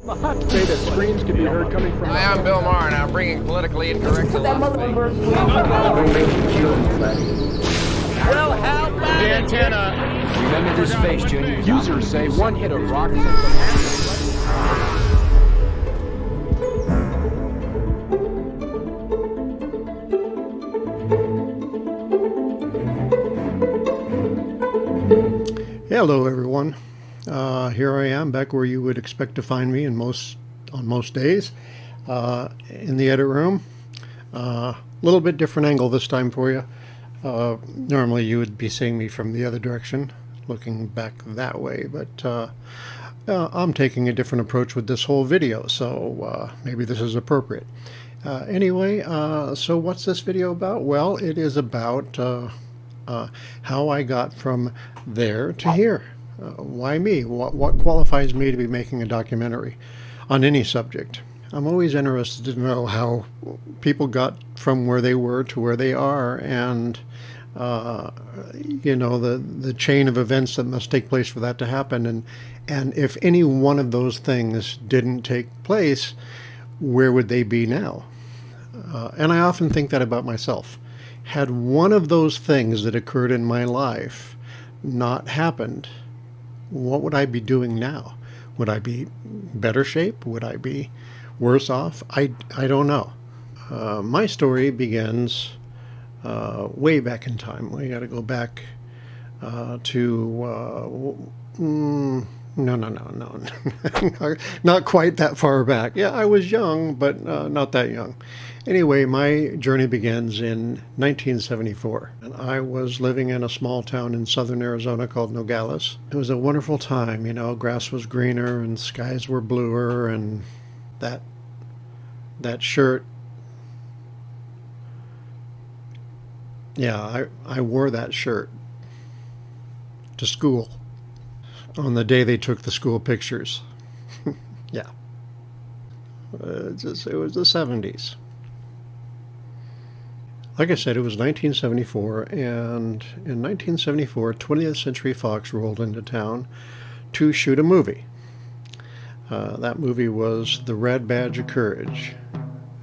Say that screams can be heard coming from. Hi, I'm Bill Maher, and I'm bringing politically incorrect to That Las motherfucker. Vegas. Don't make you kill anybody. Well, how about The antenna. Remember this face, Junior. Users say one hit of rock sends a massive. Hello, everyone. Here I am, back where you would expect to find me on most days, in the edit room. A little bit different angle this time for you. Normally, you would be seeing me from the other direction, looking back that way, but I'm taking a different approach with this whole video, so maybe this is appropriate. Anyway, so what's this video about? Well, it is about how I got from there to here. Why me? What qualifies me to be making a documentary on any subject? I'm always interested to know how people got from where they were to where they are, and you know, the chain of events that must take place for that to happen, and if any one of those things didn't take place, where would they be now? And I often think that about myself. Had one of those things that occurred in my life not happened, what would I be doing now? Would I be better shape? Would I be worse off? I don't know. My story begins way back in time. We got to go back to no, not quite that far back. Yeah, I was young, but not that young. Anyway, my journey begins in 1974, and I was living in a small town in southern Arizona called Nogales. It was a wonderful time, you know, grass was greener and skies were bluer, and that shirt, yeah, I wore that shirt to school on the day they took the school pictures. Yeah. It was the 70s. Like I said, it was 1974, and in 1974, 20th Century Fox rolled into town to shoot a movie. That movie was The Red Badge of Courage,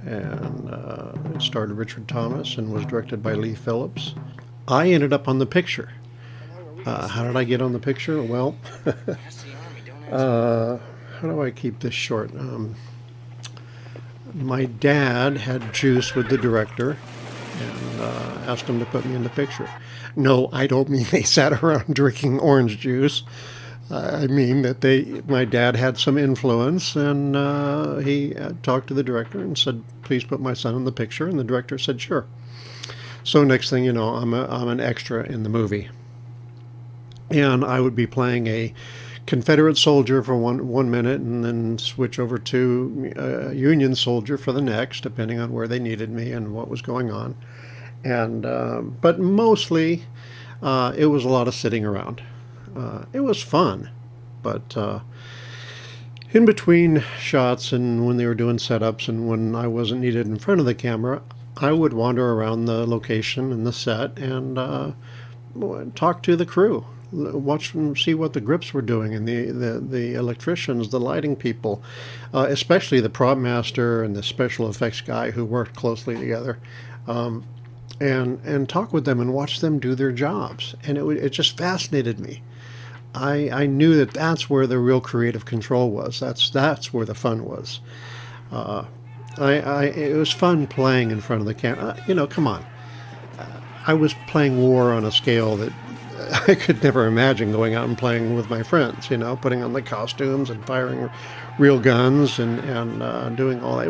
and it starred Richard Thomas and was directed by Lee Phillips. I ended up on the picture. How did I get on the picture? Well, how do I keep this short? My dad had juice with the director and asked him to put me in the picture. No, I don't mean they sat around drinking orange juice. I mean that my dad had some influence, and he talked to the director and said, "Please put my son in the picture," and the director said, "Sure." So next thing you know, I'm an extra in the movie. And I would be playing a Confederate soldier for one minute, and then switch over to a Union soldier for the next, depending on where they needed me and what was going on. And but mostly, it was a lot of sitting around. It was fun, but in between shots and when they were doing setups and when I wasn't needed in front of the camera, I would wander around the location and the set and talk to the crew. Watch them, see what the grips were doing, and the electricians, the lighting people, especially the prop master and the special effects guy who worked closely together, and talk with them and watch them do their jobs. And it just fascinated me. I knew that's where the real creative control was. That's where the fun was. It was fun playing in front of the camera. You know, come on. I was playing war on a scale that I could never imagine going out and playing with my friends, you know, putting on the costumes and firing real guns and doing all that.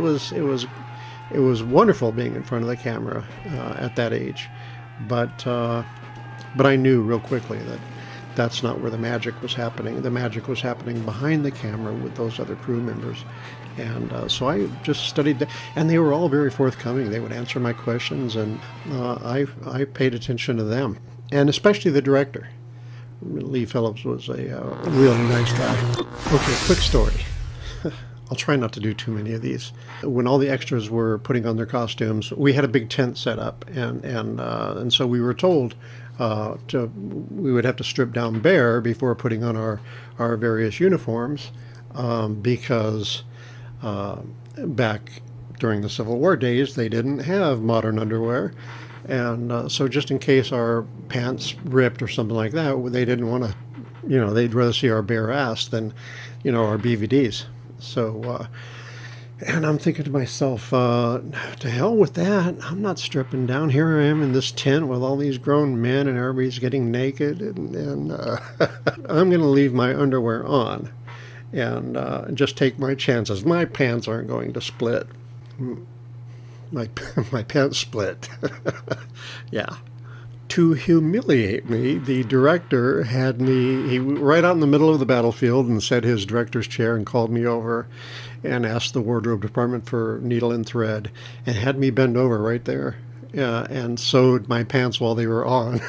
It was wonderful being in front of the camera at that age, but I knew real quickly that that's not where the magic was happening. The magic was happening behind the camera with those other crew members. And so I just studied that, and they were all very forthcoming. They would answer my questions, and I paid attention to them, and especially the director. Lee Phillips was a really nice guy. Okay, quick story. I'll try not to do too many of these. When all the extras were putting on their costumes, we had a big tent set up, and so we were told we would have to strip down bare before putting on our various uniforms. because back during the Civil War days, they didn't have modern underwear. And so just in case our pants ripped or something like that, they didn't want to, they'd rather see our bare ass than, our BVDs. So, and I'm thinking to myself, to hell with that. I'm not stripping down. Here I am in this tent with all these grown men and everybody's getting naked. And I'm going to leave my underwear on and just take my chances. My pants aren't going to split. My pants split. Yeah. To humiliate me, the director had me right out in the middle of the battlefield and set his director's chair and called me over and asked the wardrobe department for needle and thread and had me bend over right there and sewed my pants while they were on.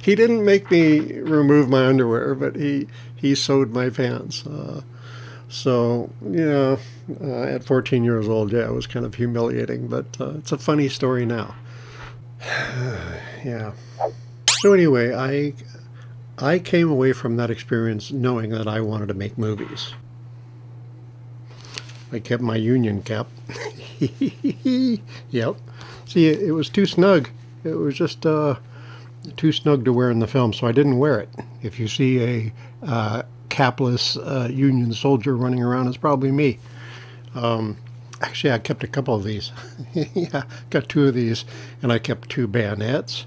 He didn't make me remove my underwear, but he sewed my pants. So, at 14 years old, it was kind of humiliating, but it's a funny story now. Yeah. So anyway, I came away from that experience knowing that I wanted to make movies. I kept my Union cap. Yep. See, it was too snug. It was just too snug to wear in the film, so I didn't wear it. If you see a capless Union soldier running around, it's probably me. Actually, I kept a couple of these. Yeah, got 2 of these, and I kept 2 bayonets,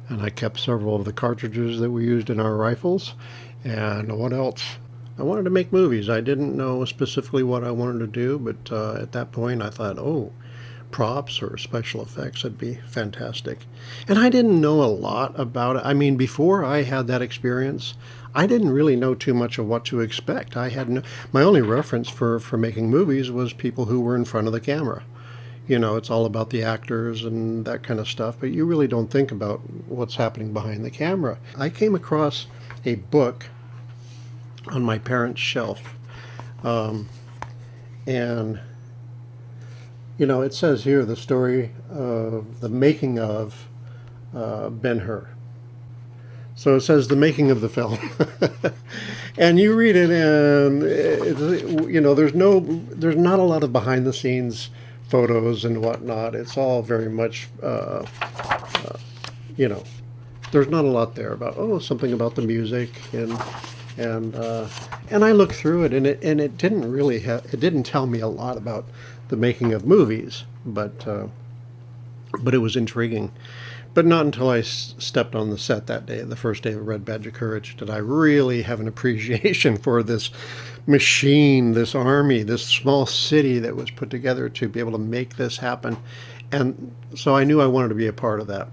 and I kept several of the cartridges that we used in our rifles. And what else? I wanted to make movies. I didn't know specifically what I wanted to do, but at that point I thought, props or special effects would be fantastic. And I didn't know a lot about it. I mean, before I had that experience, I didn't really know too much of what to expect. I had my only reference for making movies was people who were in front of the camera. It's all about the actors and that kind of stuff, but you really don't think about what's happening behind the camera. I came across a book on my parents' shelf, and it says here the story of the making of Ben-Hur. So it says the making of the film, and you read it, and there's not a lot of behind the scenes photos and whatnot. It's all very much, there's not a lot there about something about the music and I looked through it, and it didn't really it didn't tell me a lot about the making of movies, but it was intriguing. But not until I stepped on the set that day, the first day of Red Badge of Courage, did I really have an appreciation for this machine, this army, this small city that was put together to be able to make this happen. And so I knew I wanted to be a part of that.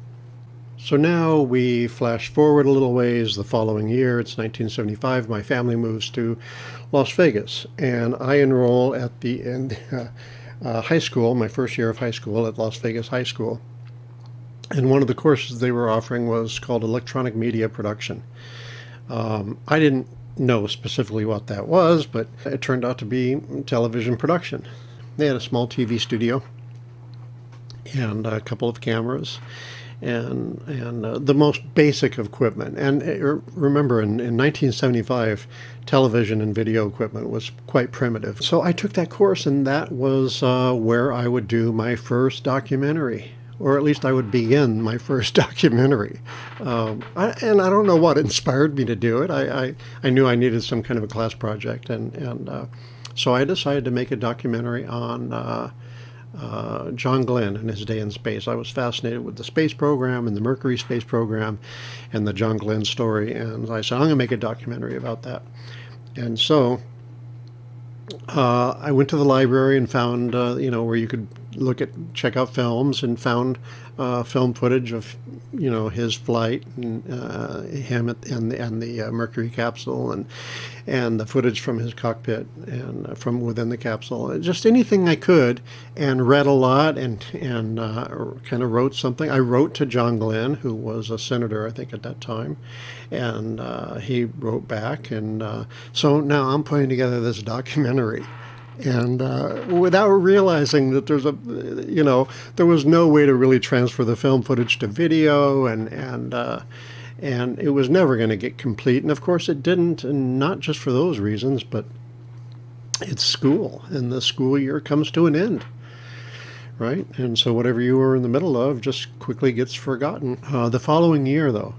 So now we flash forward a little ways. The following year, it's 1975, my family moves to Las Vegas, and I enroll at the high school, my first year of high school at Las Vegas High School. And one of the courses they were offering was called Electronic Media Production. I didn't know specifically what that was, but it turned out to be television production. They had a small TV studio and a couple of cameras and the most basic equipment. And remember, in 1975, television and video equipment was quite primitive. So I took that course, and that was where I would do my first documentary. Or at least I would begin my first documentary. And I don't know what inspired me to do it. I knew I needed some kind of a class project. And so I decided to make a documentary on John Glenn and his day in space. I was fascinated with the space program and the Mercury space program and the John Glenn story. And I said, I'm going to make a documentary about that. And so I went to the library and found, where you could check out films, and found film footage of, his flight and him and the Mercury capsule, and the footage from his cockpit and from within the capsule. Just anything I could, and read a lot, and kind of wrote something. I wrote to John Glenn, who was a senator, I think, at that time, and he wrote back, and so now I'm putting together this documentary. And without realizing that there was no way to really transfer the film footage to video, and it was never going to get complete. And of course it didn't, and not just for those reasons, but it's school, and the school year comes to an end, right? And so whatever you were in the middle of just quickly gets forgotten. The following year, though,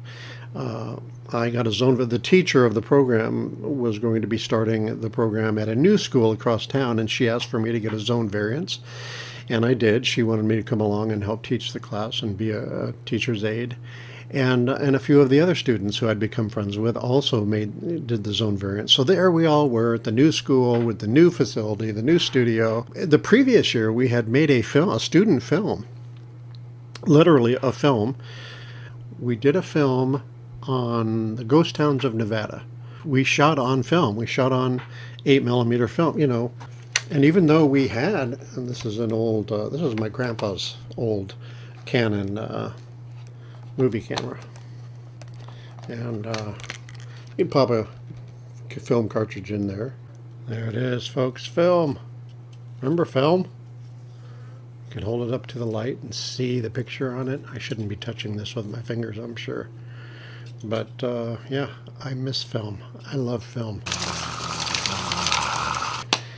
I got a zone. The teacher of the program was going to be starting the program at a new school across town, and she asked for me to get a zone variance, and I did. She wanted me to come along and help teach the class and be a teacher's aide. And a few of the other students who I'd become friends with also did the zone variance. So there we all were at the new school with the new facility, the new studio. The previous year we had made a student film, literally a film. We did a film on the ghost towns of Nevada. We shot on film. We shot on 8mm film, you know. And even though we had, and this is an old, this is my grandpa's old Canon movie camera, and you pop a film cartridge in there. There it is, folks. Film. Remember film? You can hold it up to the light and see the picture on it. I shouldn't be touching this with my fingers, I'm sure, but yeah, I miss film. I love film.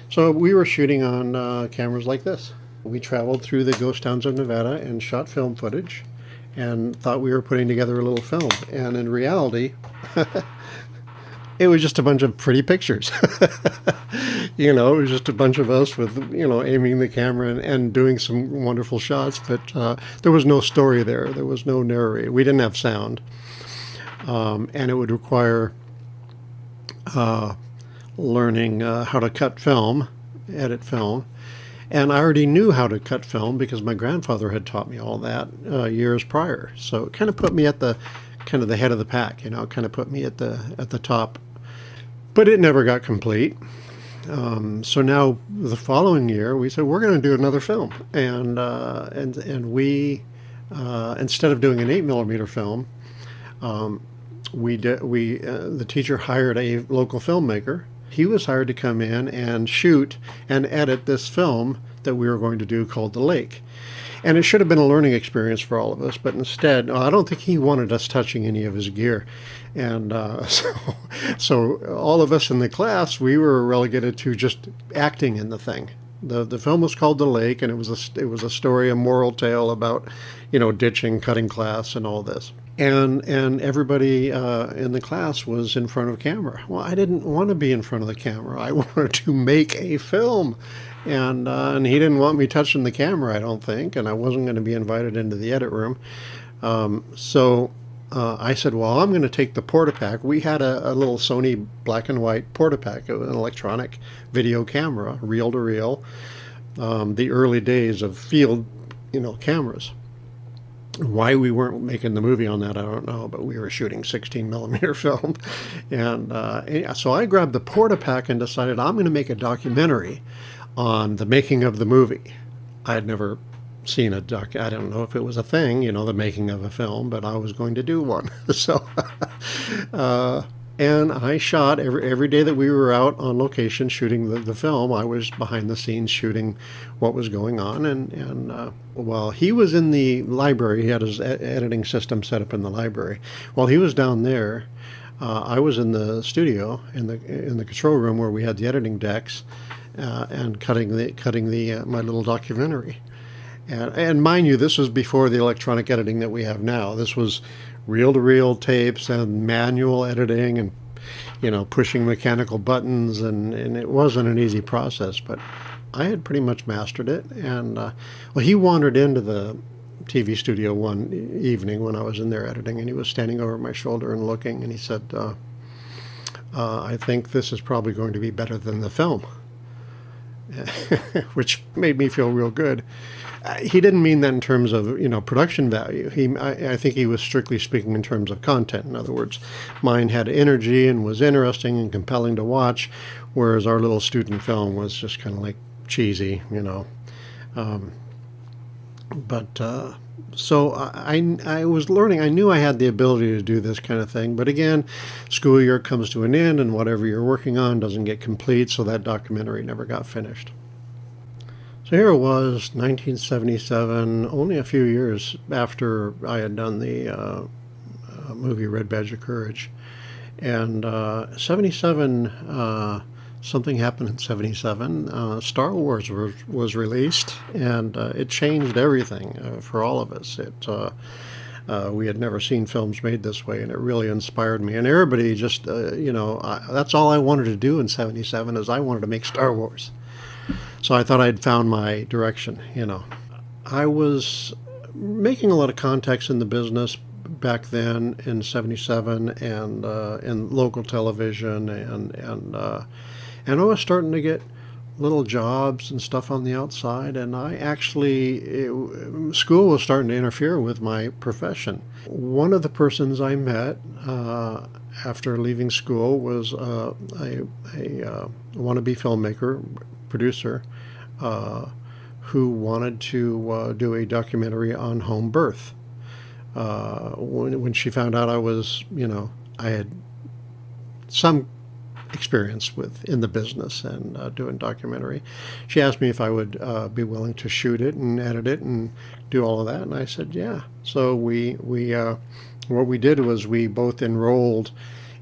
So we were shooting on cameras like this. We traveled through the ghost towns of Nevada and shot film footage and thought we were putting together a little film. And in reality, it was just a bunch of pretty pictures. You know, it was just a bunch of us with, you know, aiming the camera and doing some wonderful shots, but there was no story there. There was no narrator. We didn't have sound. And it would require learning how to cut film, edit film. And I already knew how to cut film because my grandfather had taught me all that years prior. So it kind of put me at the head of the pack, you know, kind of put me at the top. But it never got complete. So now the following year we said we're going to do another film, and we instead of doing an 8mm film, the teacher hired a local filmmaker. He was hired to come in and shoot and edit this film that we were going to do called The Lake. And it should have been a learning experience for all of us, but instead, I don't think he wanted us touching any of his gear. And so all of us in the class, we were relegated to just acting in the thing. The film was called The Lake, and it was a story, a moral tale about, you know, ditching, cutting class, and all this. And everybody in the class was in front of camera. Well, I didn't want to be in front of the camera. I wanted to make a film, and he didn't want me touching the camera, I don't think, and I wasn't going to be invited into the edit room. So I said, well, I'm going to take the Portapak. We had a little Sony black and white Portapak, an electronic video camera, reel to reel. The early days of field, you know, cameras. Why we weren't making the movie on that, I don't know, but we were shooting 16mm film. And so I grabbed the Portapak and decided I'm going to make a documentary on the making of the movie. I had never seen I don't know if it was a thing, you know, the making of a film, but I was going to do one. So, and I shot every day that we were out on location shooting the film. I was behind the scenes shooting what was going on. And while he was in the library, he had his editing system set up in the library. While he was down there, I was in the studio in the control room where we had the editing decks and cutting my little documentary. And mind you, this was before the electronic editing that we have now. This was reel-to-reel tapes and manual editing and, you know, pushing mechanical buttons, and it wasn't an easy process, but I had pretty much mastered it. And well, he wandered into the TV studio one evening when I was in there editing, and he was standing over my shoulder and looking, and he said, I think this is probably going to be better than the film, which made me feel real good. He didn't mean that in terms of, you know, production value. I think he was strictly speaking in terms of content. In other words, mine had energy and was interesting and compelling to watch, whereas our little student film was just kind of like cheesy, you know. So I was learning. I knew I had the ability to do this kind of thing, but again, school year comes to an end, and whatever you're working on doesn't get complete, so that documentary never got finished. So here it was, 1977, only a few years after I had done the movie Red Badge of Courage. And 77 something happened in '77. Star Wars was released, and it changed everything for all of us. We had never seen films made this way, and it really inspired me. And everybody just, that's all I wanted to do in '77 is I wanted to make Star Wars. So I thought I'd found my direction, I was making a lot of contacts in the business back then in '77 and in local television and I was starting to get little jobs and stuff on the outside, and school was starting to interfere with my profession. One of the persons I met after leaving school was a wannabe filmmaker, producer, who wanted to do a documentary on home birth. When she found out I had some experience in the business and doing documentary, she asked me if I would be willing to shoot it and edit it and do all of that, and I said yeah. So we what we did was we both enrolled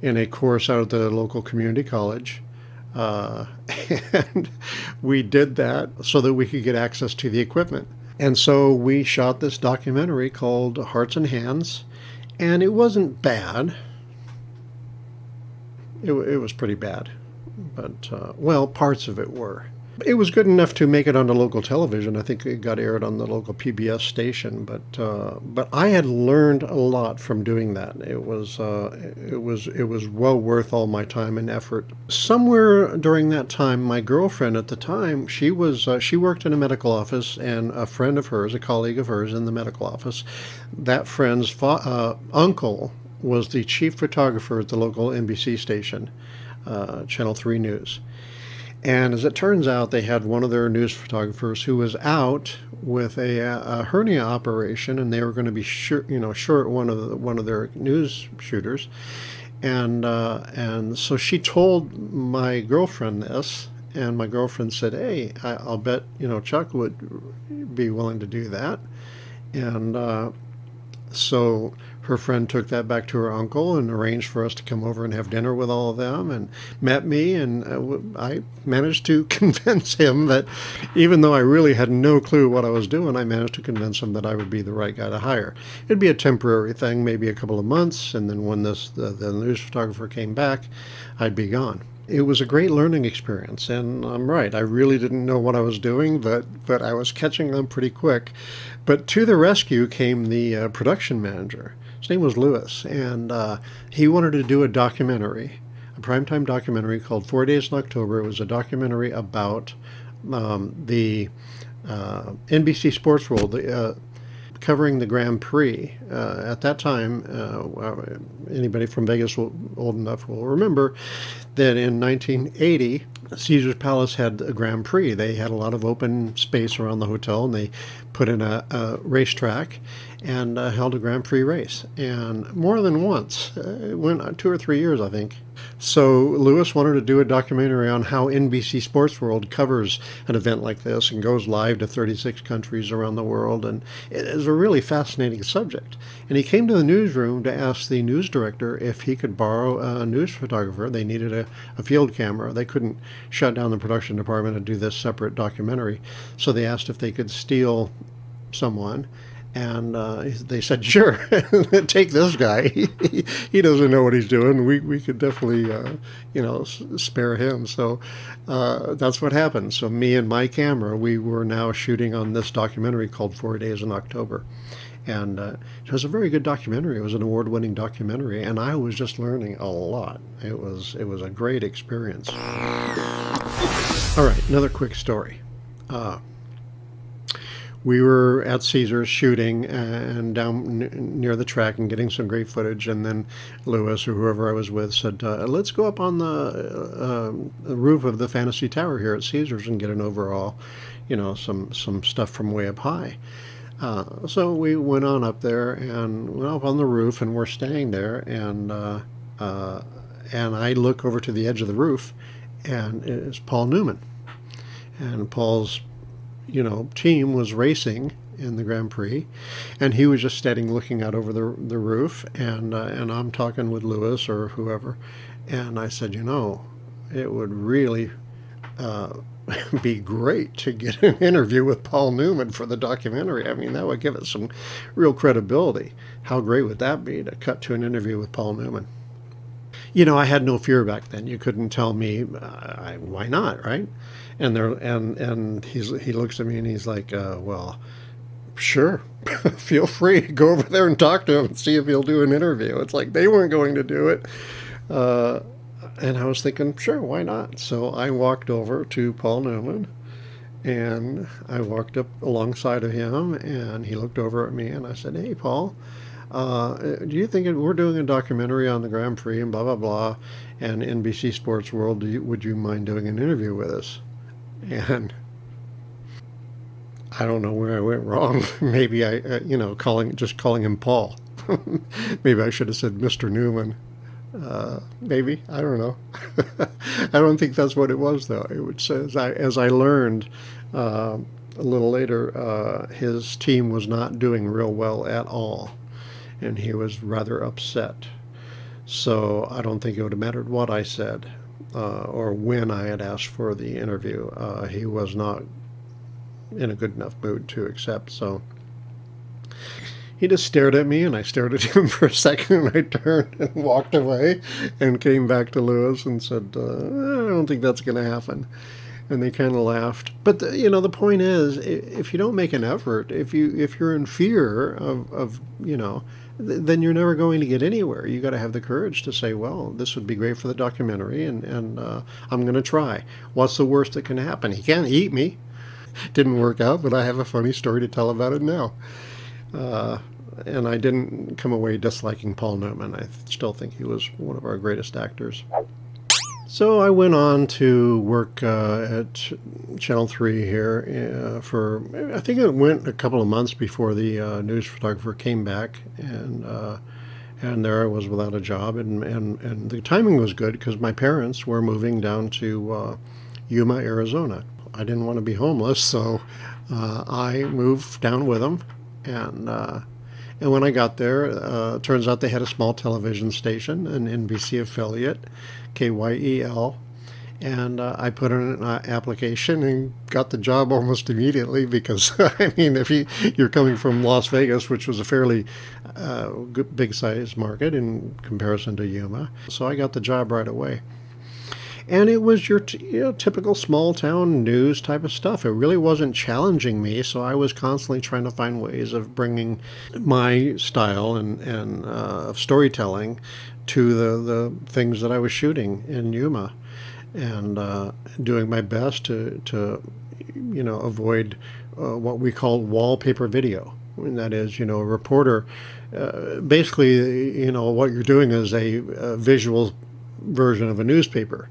in a course out of the local community college, and we did that so that we could get access to the equipment. And so we shot this documentary called Hearts and Hands, and it wasn't bad. It was pretty bad, but, parts of it were. It was good enough to make it onto local television. I think it got aired on the local PBS station, but I had learned a lot from doing that. It was well worth all my time and effort. Somewhere during that time, my girlfriend at the time, she worked in a medical office, and a friend of hers, a colleague of hers in the medical office, that friend's uncle was the chief photographer at the local NBC station, Channel 3 News. And as it turns out, they had one of their news photographers who was out with a hernia operation, and they were going to be short one of their news shooters. And so she told my girlfriend this, and my girlfriend said, "Hey, I'll bet Chuck would be willing to do that." And so her friend took that back to her uncle and arranged for us to come over and have dinner with all of them, and met me, and I managed to convince him that, even though I really had no clue what I was doing, I managed to convince him that I would be the right guy to hire. It'd be a temporary thing, maybe a couple of months, and then when the news photographer came back, I'd be gone. It was a great learning experience, and I'm right, I really didn't know what I was doing, but I was catching on pretty quick. But to the rescue came the production manager. His name was Lewis, and he wanted to do a documentary, a primetime documentary called 4 Days in October. It was a documentary about the NBC Sports World, covering the Grand Prix. At that time, anybody from Vegas old enough will remember that in 1980, Caesar's Palace had a Grand Prix. They had a lot of open space around the hotel, and they put in a racetrack and held a Grand Prix race. And more than once, it went 2 or 3 years, I think. So Lewis wanted to do a documentary on how NBC Sports World covers an event like this and goes live to 36 countries around the world. And it is a really fascinating subject. And he came to the newsroom to ask the news director if he could borrow a news photographer. They needed a field camera. They couldn't shut down the production department and do this separate documentary. So they asked if they could steal someone. And they said, sure, take this guy. He doesn't know what he's doing. We could definitely, spare him. So that's what happened. So me and my camera, we were now shooting on this documentary called 4 Days in October. And it was a very good documentary. It was an award-winning documentary, and I was just learning a lot. It was a great experience. All right, another quick story. We were at Caesars shooting and down near the track and getting some great footage. And then Lewis, or whoever I was with, said, let's go up on the roof of the Fantasy Tower here at Caesars and get an overall, some stuff from way up high. So we went on up there and went up on the roof, and we're staying there. And I look over to the edge of the roof, and it's Paul Newman. And Paul's team was racing in the Grand Prix, and he was just standing looking out over the roof, and I'm talking with Lewis or whoever, and I said, it would really be great to get an interview with Paul Newman for the documentary. I mean, that would give it some real credibility. How great would that be to cut to an interview with Paul Newman? You know, I had no fear back then. You couldn't tell me why not, right? And he looks at me and he's like, well, sure, feel free, go over there and talk to him and see if he'll do an interview. It's like they weren't going to do it. And I was thinking, sure, why not? So I walked over to Paul Newman, and I walked up alongside of him, and he looked over at me, and I said, hey, Paul, do you think we're doing a documentary on the Grand Prix and blah, blah, blah, and NBC Sports World, would you mind doing an interview with us? And I don't know where I went wrong. Maybe just calling him Paul. Maybe I should have said Mr. Newman. Maybe, I don't know. I don't think that's what it was, though. It would say, as I learned a little later, his team was not doing real well at all, and he was rather upset. So I don't think it would have mattered what I said or when I had asked for the interview. He was not in a good enough mood to accept, so he just stared at me, and I stared at him for a second, and I turned and walked away and came back to Lewis and said, I don't think that's going to happen. And they kind of laughed. But, the point is, if you don't make an effort, if you're in fear of then you're never going to get anywhere. You got to have the courage to say, well, this would be great for the documentary, and I'm going to try. What's the worst that can happen? He can't eat me. Didn't work out, but I have a funny story to tell about it now. And I didn't come away disliking Paul Newman. I still think he was one of our greatest actors. So I went on to work at Channel 3 here for, I think it went a couple of months before the news photographer came back, and there I was without a job, and the timing was good because my parents were moving down to Yuma, Arizona. I didn't want to be homeless, so I moved down with them, and when I got there, it turns out they had a small television station, an NBC affiliate, KYEL, and I put in an application and got the job almost immediately because, I mean, if you're coming from Las Vegas, which was a fairly big size market in comparison to Yuma, so I got the job right away. And it was your typical small town news type of stuff. It really wasn't challenging me, so I was constantly trying to find ways of bringing my style and of storytelling to the things that I was shooting in Yuma, and doing my best to avoid what we call wallpaper video. And that is, a reporter, basically, what you're doing is a visual version of a newspaper.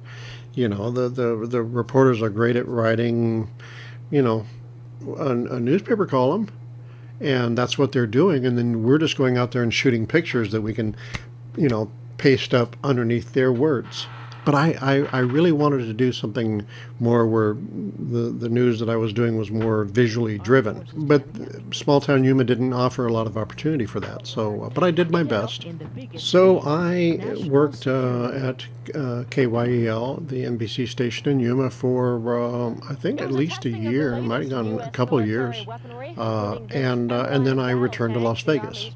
The reporters are great at writing, a newspaper column, and that's what they're doing. And then we're just going out there and shooting pictures that we can, paste up underneath their words. But I really wanted to do something more where the news that I was doing was more visually driven. But small town Yuma didn't offer a lot of opportunity for that. So, but I did my best. So I worked at KYEL, the NBC station in Yuma, for I think at least a year. It might have gone a couple of years. And then I returned to Las Vegas.